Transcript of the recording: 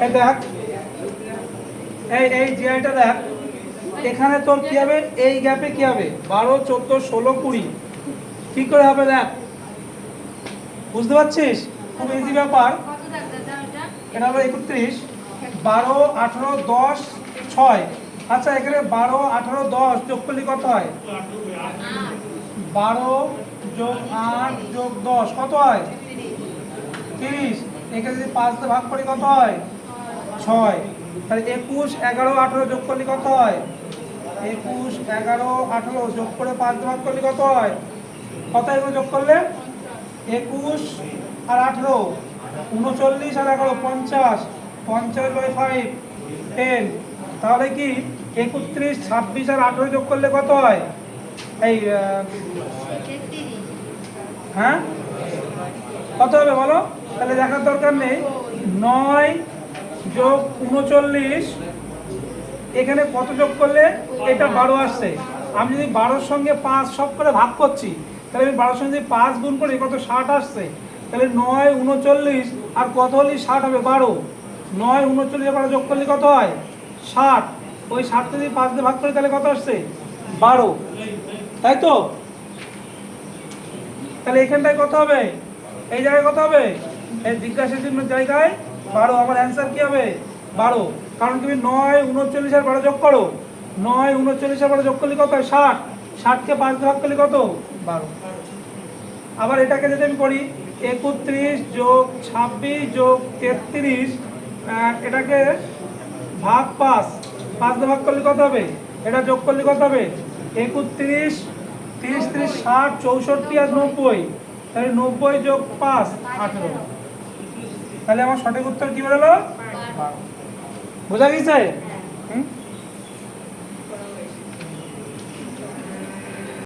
এই দেখ, এই জিআইটা দেখ, এখানে তোর কি হবে, এই গ্যাপে কি হবে 12, 14, 16, 20 কি করে হবে দেখ, বুঝতে পারছিস? খুব ইজি ব্যাপার। এটা হলো 31, 12, 18, 10, 6। আচ্ছা এখানে 12, 18, 10 যোগ করলে কত হয়? 12 যোগ 8 যোগ 10 কত হয়? 30। এখানে যদি 5 দিয়ে ভাগ করি কত হয়? 6। তাহলে 21, 11, 18 যোগ করলে কত হয়? 21, 11, 18 যোগ করে 5 দিয়ে ভাগ করলে কত হয়? কত এগুলো যোগ করলে? 21 আর 18, 39 আর 11, 50, 50/5, 10। তাহলে কি 31, 26 আর 18 যোগ করলে কত হয়? এই হ্যাঁ কত হবে বলো? তাহলে দেখার দরকার নেই। 9 যোগ 39, এখানে কত যোগ করলে এটা 12 আসছে। আমি যদি 12-র সঙ্গে 5 সব করে ভাগ করছি, তাহলে আমি 12-র সঙ্গে 5 গুণ করি কত? 60 আসছে। তাহলে 9, 39 আর কত হলে 60 হবে? 12। 9, 39 12 যোগ করলে কত হয়? 60। ওই 60 যদি 5 দিয়ে ভাগ করি তাহলে কত আসছে? 12, তাই তো? তাহলে এখানটায় কত হবে? এই জায়গায় কত হবে? এই জিজ্ঞাসার জন্য জায়গায় 12। আমার অ্যান্সার কি হবে? 12। কারণ তুমি 9, 39 আর 12 যোগ করো। 9, 39 আর 12 যোগ করলে কত হয়? 60। 60কে 5 দিয়ে ভাগ করলে কত? 12। আবার এটাকে যদি আমি করি 31 যোগ 26 যোগ 33, এটাকে ভাগ 5, 5 দিয়ে ভাগ করলে কত হবে? এটা যোগ করলে কত হবে? 31, 30, 30, 60, 64 আর 90। তাহলে 90 যোগ 5, 18। তাহলে আমার সঠিক উত্তর কি বেরোলো? বোঝা গেছে?